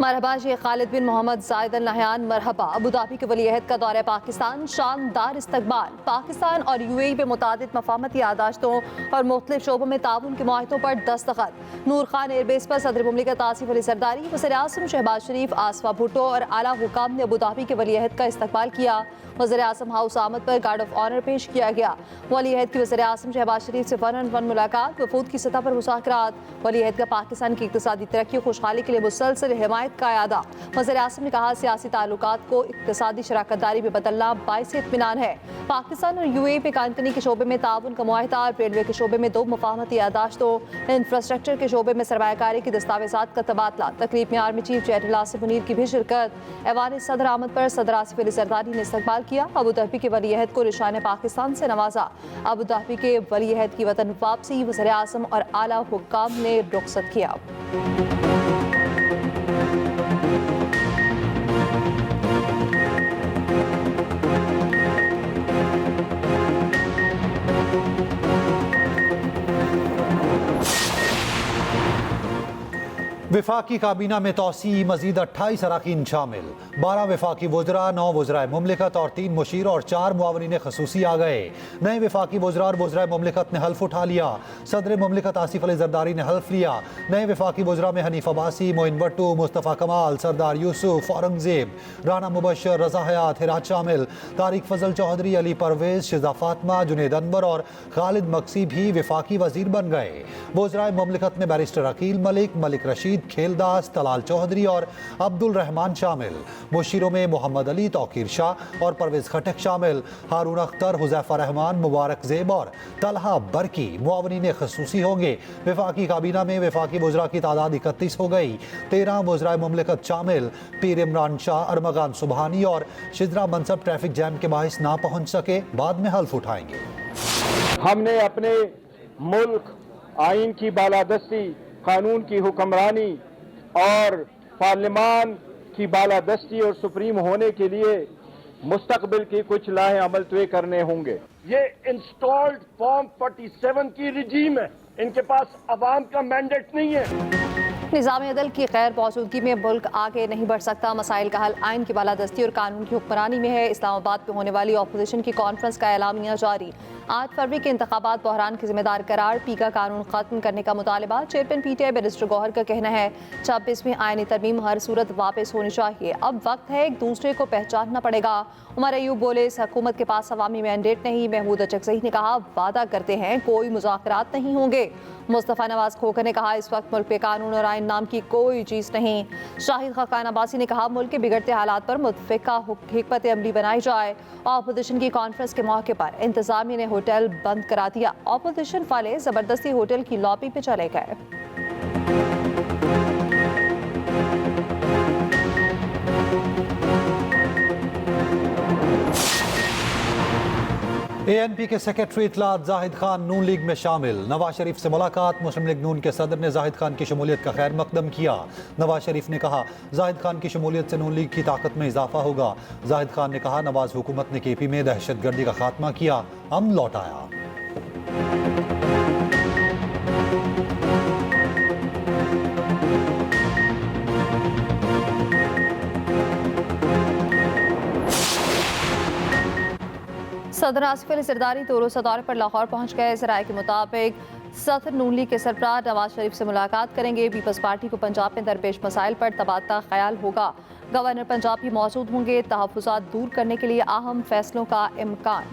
मरहबा शेख खालिद बिन मोहम्मद जायद Al Nahyan मरहबा। Abu Dhabi के वलीअहद का दौरा पाकिस्तान, शानदार इस्तकबाल। पाकिस्तान और यूएई पे मुतादिद मफाहमती यादाश्तों और मुख्तलिफ शोबों में ताउन के मुआहिदों पर दस्तखत। नूर खान एयरबेस पर सदर मुमलिकत आसिफ अली जरदारी, वज़ीर आज़म शहबाज शरीफ, आसफा भुट्टो और आला हुकाम ने अबूधाबी के वलीअहद का इस्तकबाल किया। वज़ीर आज़म हाउस आमद पर गार्ड ऑफ ऑनर पेश किया गया। वलीअहद की वज़ीर आज़म शहबाज शरीफ से 1-on-1 मुलाकात, वफूद की सतह पर मुज़ाकरात। वलीअहद का पाकिस्तान की इक़्तिसादी तरक्की और खुशहाली के लिए मुसलसल हिमायत का अदा। वज़ीर आज़म ने कहा, सियासी ताल्लुकात को इक़्तिसादी शराकतदारी में बदलना बाइस इत्मीनान है। पाकिस्तान और यूएई पे कानकनी के शोबे में ताउन का मुआहिदा, रेलवे के शोबे में 2 मुफाहमती यादाश्तों, इंफ्रास्ट्रक्चर के शोबे में सरमायाकारी की दस्तावेज़ात का तबादला। तकरीब में army chief general Asif Munir की भी शिरकत। ऐवान सदर आमद पर सदर आसिफ अली जरदारी ने इस्तकबाल किया। अबूधाबी के वलीअहद को निशान पाकिस्तान से नवाजा। अबूधाबी के वलीअहद की वतन वापसी वज़ीर आज़म और आला हुक्काम ने रुखसत किया। विफाकी काबीना में तोसी, मजीद 28 अरकान शामिल। 12 विफाकी वज़रा, 9 वज़राए मुमलिकत और 3 मुशीर और 4 मुआवनीन खसूसी आ गए। नए विफाकी वज़रा और वज़राए मुमलिकत ने हल्फ उठा लिया। सदर मुमलिकत आसिफ अली जरदारी ने हल्फ लिया। नए विफाकी वज़रा में हनीफ अब्बासी, मोइन भट्टू, मुस्तफ़ा कमाल, सरदार यूसुफ, औरंगजेब, राना मुबशर, रज़ा हयात, हिरात शामिल। तारिक फजल चौधरी, अली परवेज़, शिजा फातिमा, जुनेद अनवर और खालिद मक्सी भी विफाकी वज़ीर बन गए। वज़राए मुमलिकत में बैरिस्टर अकील मलिक, मलिक रशीद, खेलदास, तलाल चौधरी और अब्दुल रहमान शामिल। मुशीरों में मोहम्मद अली, तौकीर शाह और परवेज खटक शामिल। हारून अख्तर, हुज़ैफा रहमान, मुबारक ज़ेब और तलहा बरकी मुआवनीन खसूसी होंगे। विफाकी काबीना में विफाकी वज़रा की तादाद 31 हो गई। 13 वज़राए मुमलिकत शामिल। पीर इमरान शाह, अरमगान सुबहानी और शिजरा मनसब ट्रैफिक जैम के बाइस ना पहुँच सके, बाद में हल्फ उठाएंगे। हमने अपने मुल्क आइन की बालादस्ती, कानून की हुक्मरानी और पार्लिमान की बालादस्ती और सुप्रीम होने के लिए मुस्तकबिल की कुछ लाहे अमल तय करने होंगे। ये इंस्टॉल्ड फॉर्म 47 की रिजीम है, इनके पास अवाम का मैंडेट नहीं है। निज़ाम अदल की गैर मौजूदगी में मुल्क आगे नहीं बढ़ सकता। मसाइल का हल आइन की बालादस्ती और कानून की हुक्मरानी में है। इस्लामाबाद में होने वाली अपोजिशन की कॉन्फ्रेंस का एलामिया जारी। 8 फरवरी के इंतखाबात बहरान के जिम्मेदार करार। पी का कानून खत्म करने का मुतालबा। चेयरमैन पीटीआई बैरिस्टर गौहर का कहना है 26वीं आईनी तरमीम हर सूरत वापस होनी चाहिए। अब वक्त है एक दूसरे को पहचानना पड़ेगा। उमर अयूब बोले, इस हुकूमत के पास अवामी मैंडेट नहीं। महमूद अचकज़ई ने कहा, वादा करते हैं कोई मुज़ाकरात नहीं होंगे। मुस्तफ़ा नवाज खोखर ने कहा, इस वक्त मुल्क पे कानून और आइन नाम की कोई चीज़ नहीं। शाहिद खाकान अब्बासी ने कहा, मुल्क के बिगड़ते हालात पर मुतफ़िका हिकमत अमली बनाई जाए। अपोजिशन की कॉन्फ्रेंस के मौके पर इंतज़ामिया ने होटल बंद करा दिया। अपोजिशन वाले ज़बरदस्ती होटल की लॉबी पे चले गए। ANP के सेक्रेटरी इत्तलात जाहिद खान नून लीग में शामिल। नवाज शरीफ से मुलाकात। मुस्लिम लीग नून के सदर ने जाहिद खान की शमूलियत का खैर मकदम किया। नवाज शरीफ ने कहा, जाहिद खान की शमूलियत से नून लीग की ताकत में इजाफा होगा। जाहिद खान ने कहा, नवाज हुकूमत ने KP में दहशतगर्दी का खात्मा किया, अमन लौटाया। सदर आसिफ अली जरदारी 2 रोज़ा दौरे पर लाहौर पहुंच गए। ज़राए के मुताबिक सदर नून लीग के सरबराह नवाज शरीफ से मुलाकात करेंगे। पीपल्स पार्टी को पंजाब में दरपेश मसाइल पर तबादला ख्याल होगा। गवर्नर पंजाब भी मौजूद होंगे। तहफ़्फ़ुज़ात दूर करने के लिए अहम फैसलों का इम्कान।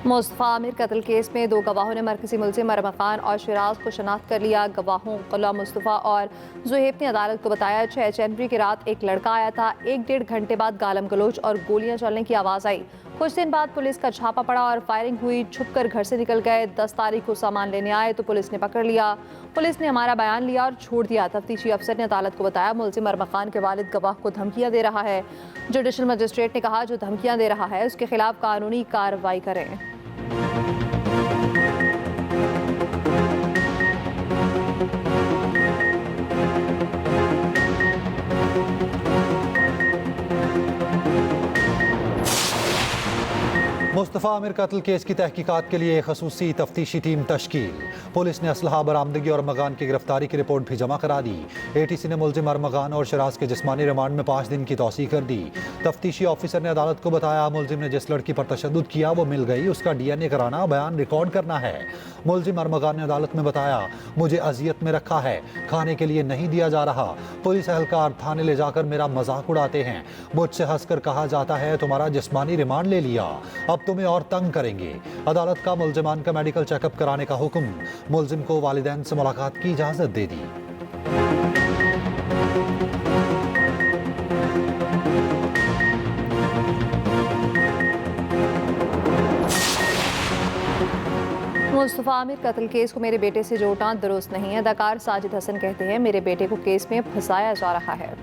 मुस्तफ़ा आमिर कत्ल केस में 2 गवाहों ने मरकज़ी मुल्ज़िम मरहम खान और शिराज को शनाख्त कर लिया। गवाहों गुलाम मुस्तफ़ा और ज़ुहैब ने अदालत को बताया, 6 जनवरी की रात एक लड़का आया था। 1-1.5 घंटे बाद गालम गलोच और गोलियां चलने की आवाज़ आई। कुछ दिन बाद पुलिस का छापा पड़ा और फायरिंग हुई। छुपकर घर से निकल गए। 10 तारीख को सामान लेने आए तो पुलिस ने पकड़ लिया। पुलिस ने हमारा बयान लिया और छोड़ दिया। तफ्तीशी अफसर ने अदालत को बताया, मुल्ज़िम मरहम खान के वालिद गवाह को धमकियां दे रहा है। जुडिशल मजिस्ट्रेट ने कहा, जो धमकियां दे रहा है उसके खिलाफ कानूनी कार्रवाई करें। मुस्तफ़ा आमिर कत्ल केस की तहकीकात के लिए खसूसी तफ्तीशी टीम तश्कील। पुलिस ने असलहा बरामदगी और अरमगान की गिरफ्तारी की रिपोर्ट भी जमा करा दी। ATC ने मुलजिम अरमगान और शराज के जिस्मानी रिमांड में 5 दिन की तौसीह कर दी। तफ्तीशी ऑफिसर ने अदालत को बताया, मुलजिम ने जिस लड़की पर तशद्दुद किया वो मिल गई, उसका DNA कराना, बयान रिकॉर्ड करना है। मुलजिम अरमगान ने अदालत में बताया, मुझे अजियत में रखा है, खाने के लिए नहीं दिया जा रहा, पुलिस एहलकार थाने ले जाकर मेरा मजाक उड़ाते हैं, मुझसे हंसकर कहा जाता है तुम्हारा जिस्मानी रिमांड ले लिया, अब तुम्हें और तंग करेंगे। अदालत का मुलजिमान का मेडिकल चेकअप कराने का हुक्म। मुलजिम को वालिदैन से मुलाकात की इजाजत दे दी। मुस्तफ़ा आमिर कत्ल केस को मेरे बेटे से जोड़ना दुरुस्त नहीं है। अदाकार साजिद हसन कहते हैं, मेरे बेटे को केस में फंसाया जा रहा है।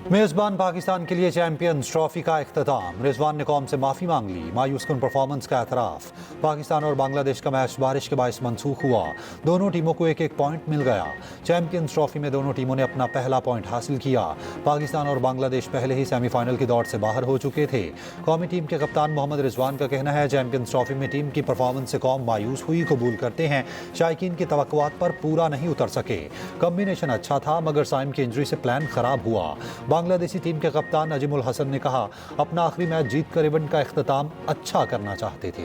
मेजबान पाकिस्तान के लिए चैंपियंस ट्रॉफी का इख्तिताम। रिजवान ने कौम से माफी मांग ली, मायूस कुन परफॉर्मेंस का एतराफ। पाकिस्तान और बांग्लादेश का मैच बारिश के बायस मनसूख हुआ, दोनों टीमों को एक एक पॉइंट मिल गया। चैंपियंस ट्रॉफी में दोनों टीमों ने अपना पहला पॉइंट हासिल किया। पाकिस्तान और बांग्लादेश पहले ही सेमीफाइनल की दौड़ से बाहर हो चुके थे। कौमी टीम के कप्तान मोहम्मद रिजवान का कहना है, चैंपियंस ट्रॉफी में टीम की परफॉर्मेंस से कौम मायूस हुई, कबूल करते हैं शायकीन की तवक्कुआत पर पूरा नहीं उतर सके। कम्बिनेशन अच्छा था मगर साइम की इंजरी से प्लान खराब हुआ। बांग्लादेशी टीम के कप्तान नजीमुल हसन ने कहा, अपना आखिरी मैच जीत कर इवेंट का इख्तिताम अच्छा करना चाहते थे।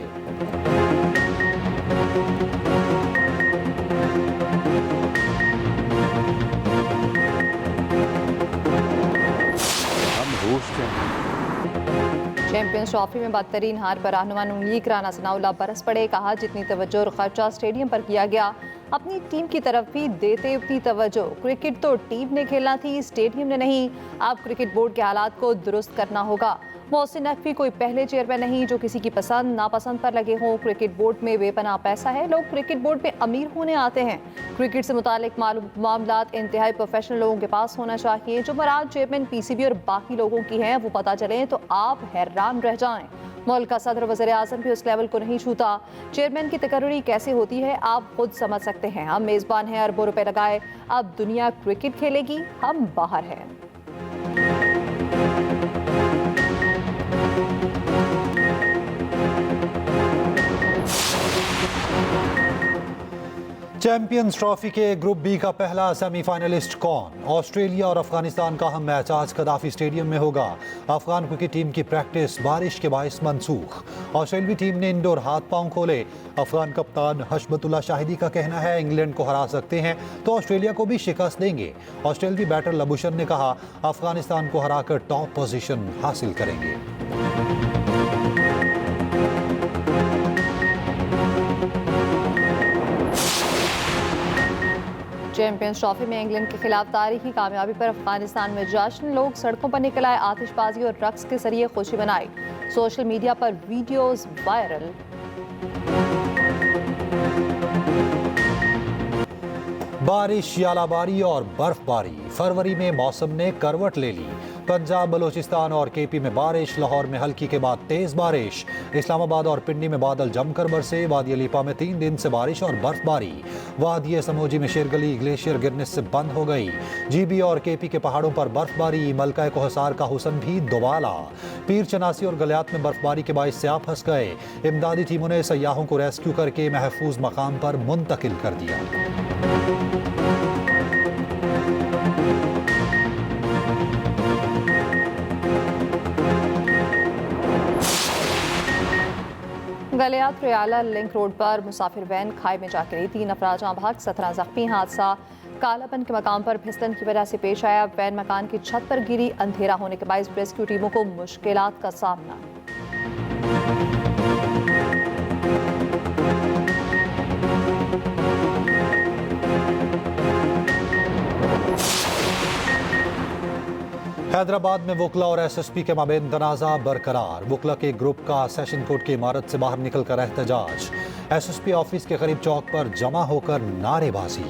चैंपियंस ट्रॉफी में बदतरीन हार पर रहनुमा नून लीग राना सनाउल्लाह बरस पड़े। कहा, जितनी तवज्जो और खर्चा स्टेडियम पर किया गया, अपनी टीम की तरफ भी देते उतनी तवज्जो। क्रिकेट तो टीम ने खेलना थी, स्टेडियम ने नहीं। अब क्रिकेट बोर्ड के हालात को दुरुस्त करना होगा। मोहसिन नकवी कोई पहले चेयरमैन नहीं जो किसी की पसंद नापसंद पर लगे हों। क्रिकेट बोर्ड में बेपनाह पैसा है, लोग क्रिकेट बोर्ड में अमीर होने आते हैं। क्रिकेट से मुतालिक मामलात इंतहाई प्रोफेशनल लोगों के पास होना चाहिए। जो मराद चेयरमैन PCB और बाकी लोगों की हैं वो पता चले तो आप हैरान रह जाएं। मुल्क का सदर वज़ीर आज़म भी उस लेवल को नहीं छूता। चेयरमैन की तकर्री कैसे होती है आप खुद समझ सकते हैं। हम मेज़बान हैं, अरबों रुपए लगाए, अब दुनिया क्रिकेट खेलेगी, हम बाहर हैं। चैंपियंस ट्रॉफी के ग्रुप बी का पहला सेमीफाइनलिस्ट कौन? ऑस्ट्रेलिया और अफगानिस्तान का अहम मैच आज कदाफी स्टेडियम में होगा। अफगान क्रिकेट टीम की प्रैक्टिस बारिश के बायस मनसूख। ऑस्ट्रेलियावी टीम ने इंडोर हाथ पांव खोले। अफगान कप्तान हशमतुल्लाह शाहिदी का कहना है, इंग्लैंड को हरा सकते हैं तो ऑस्ट्रेलिया को भी शिकस्त देंगे। ऑस्ट्रेलियावी बैटर लबुशन ने कहा, अफगानिस्तान को हराकर टॉप पोजीशन हासिल करेंगे। चैंपियंस ट्रॉफी में इंग्लैंड के खिलाफ तारीखी कामयाबी पर अफगानिस्तान में जश्न। लोग सड़कों पर निकल आए, आतिशबाजी और रक्स के जरिए खुशी मनाई। सोशल मीडिया पर वीडियोस वायरल। बारिश, यालाबारी और बर्फबारी। फरवरी में मौसम ने करवट ले ली। पंजाब, बलूचिस्तान और KP में बारिश, लाहौर में हल्की के बाद तेज बारिश, इस्लामाबाद और पिंडी में बादल जमकर बरसे। वादी अलीपा में 3 दिन से बारिश और बर्फबारी। वादी समूजी में शेरगली ग्लेशियर गिरने से बंद हो गई। GB और KP के पहाड़ों पर बर्फबारी। मलका कोहसार का हुसन भी दोबाला। पीर चनासी और गलियात में बर्फबारी के बायस स्याह फंस गए। इमदादी टीमों ने सयाहों को रेस्क्यू करके महफूज मकाम पर मुंतकिल कर दिया। गलियात रियाला लिंक रोड पर मुसाफिर वैन खाई में जा गिरी। 3 अफराद जहां भाग, 17 जख्मी। हादसा कालापन के मकाम पर फिसलन की वजह से पेश आया। वैन मकान की छत पर गिरी। अंधेरा होने के बायस रेस्क्यू टीमों को मुश्किलात का सामना। हैदराबाद में वुकला और SSP के माबेन तनाज़ा बरकरार। वुकला के ग्रुप का सेशन कोर्ट की इमारत से बाहर निकलकर एहतजाज। SSP ऑफिस के करीब चौक पर जमा होकर नारेबाजी।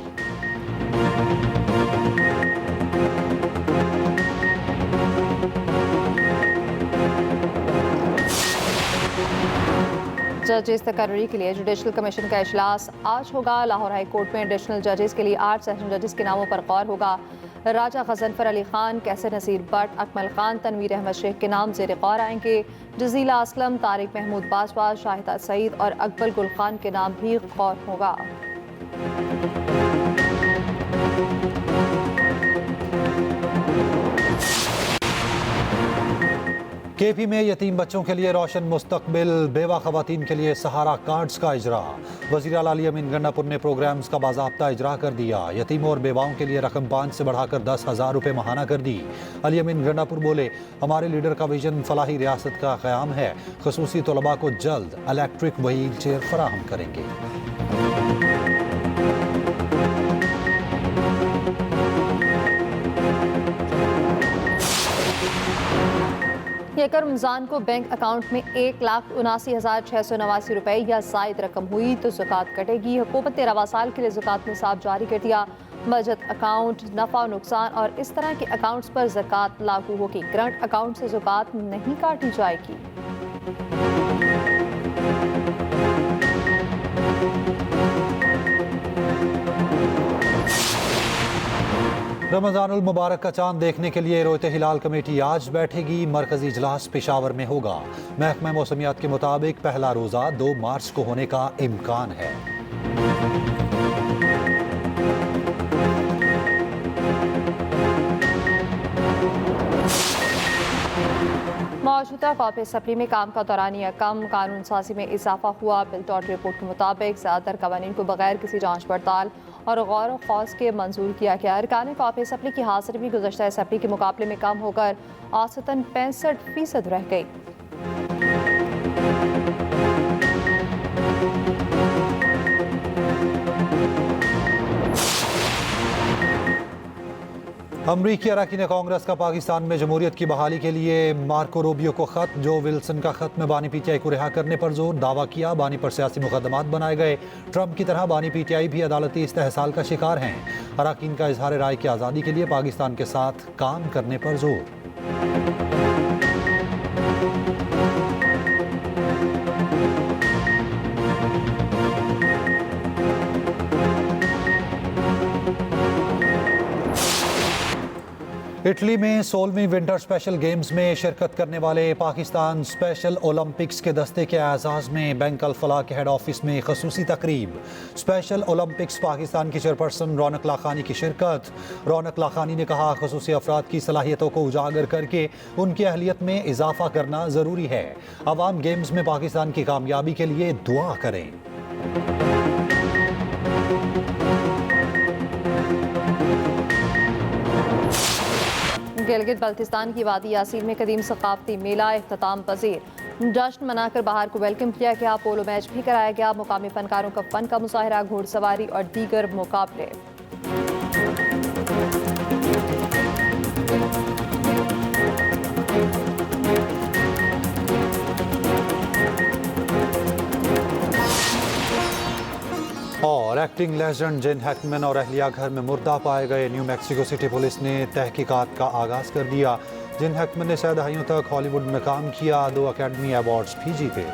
जजेस तकर्री के लिए जुडिशल कमीशन का इजलास आज होगा। लाहौर हाई कोर्ट में एडिशनल जजेस के लिए 8 सेशन जजेस के नामों पर गौर होगा। राजा गजनफर अली खान, कैसर नसीर भट्ट, अकमल खान, तनवीर अहमद शेख के नाम ज़ेर गौर आएंगे। जजीला असलम, तारिक महमूद बाजवा, शाहिदा सईद और अकबर गुल खान के नाम भी गौर होगा। केपी में यतीम बच्चों के लिए रोशन मुस्तकबिल, बेवा खवातीन के लिए सहारा कार्ड्स का इजरा। वज़ीर आला अली अमीन गंडापुर ने प्रोग्राम्स का बाज़ाब्ता इजरा कर दिया। यतीमों और बेवाओं के लिए रकम 5 से बढ़ाकर 10,000 रुपये माहाना कर दी। अली अमीन गंडापुर बोले, हमारे लीडर का विजन फलाही रियासत का क़याम है। ख़ुसूसी तलबा को जल्द इलेक्ट्रिक व्हील चेयर फराहम करेंगे। यकम रमज़ान को बैंक अकाउंट में 1,79,689 रुपये या ज़ायद रकम हुई तो ज़कात कटेगी। हुकूमत ने रवा साल के लिए ज़कात निसाब जारी कर दिया। बचत अकाउंट, नफ़ा नुकसान और इस तरह के अकाउंट्स पर ज़कात लागू होगी। करंट अकाउंट से ज़कात नहीं काटी जाएगी। रमज़ानुल मुबारक का चांद देखने के लिए रोयते हिलाल कमेटी आज बैठेगी। मरकजी इजलास पेशावर में होगा। महकमा मौसमियात के मुताबिक पहला रोज़ा 2 मार्च को होने का इम्कान है। मौजूदा कॉपी सप्ली में काम का दौरानिया कम, कानून साजी में इजाफा हुआ। बिलटॉट रिपोर्ट के मुताबिक ज़्यादातर कवानीन को बगैर किसी जांच पड़ताल और गौर खौस के मंजूर किया गया। अरकान कॉपी सप्ली की हाजिरी भी गुज़श्ता सप्ली के मुकाबले में कम होकर औसतन 65% रह गई। अमरीकी अरकान कांग्रेस का पाकिस्तान में जमहूरियत की बहाली के लिए मार्को रूबियो को खत। जो विल्सन का खत में बानी पीटीआई को रिहा करने पर जोर। दावा किया बानी पर सियासी मुकदमात बनाए गए। ट्रंप की तरह बानी पीटीआई भी अदालती इस्तेहसाल का शिकार हैं। अरकान का इजहार राय की आज़ादी के लिए पाकिस्तान के साथ काम करने पर जोर। इटली में 16वीं विंटर स्पेशल गेम्स में शिरकत करने वाले पाकिस्तान स्पेशल ओलंपिक्स के दस्ते के एजाज़ में बैंक अल फलाह के हेड ऑफिस में खसूसी तकरीब। स्पेशल ओलंपिक्स पाकिस्तान की चेयरपर्सन रौनक लाखानी की शिरकत। रौनक लाखानी ने कहा, खसूसी अफराद की सलाहियतों को उजागर करके उनकी अहलियत में इजाफा करना ज़रूरी है। अवाम गेम्स में पाकिस्तान की कामयाबी के लिए दुआ करें। गिलगित बल्तिस्तान की वादी यासीन में कदीम सकाफती मेला इख्तिताम पजीर। जश्न मनाकर बाहर को वेलकम किया गया। पोलो मैच भी कराया गया। मुकामी फनकारों का फन का मुजाहरा, घोड़सवारी और दीगर मुकाबले। और एक्टिंग लेजेंड जिन हैकमैन और अहलिया घर में मुर्दा पाए गए। न्यू मैक्सिको सिटी पुलिस ने तहकीकात का आगाज़ कर दिया। जिन हैकमैन ने 6 दहाइयों तक हॉलीवुड में काम किया, 2 अकेडमी अवार्ड्स भी जीते।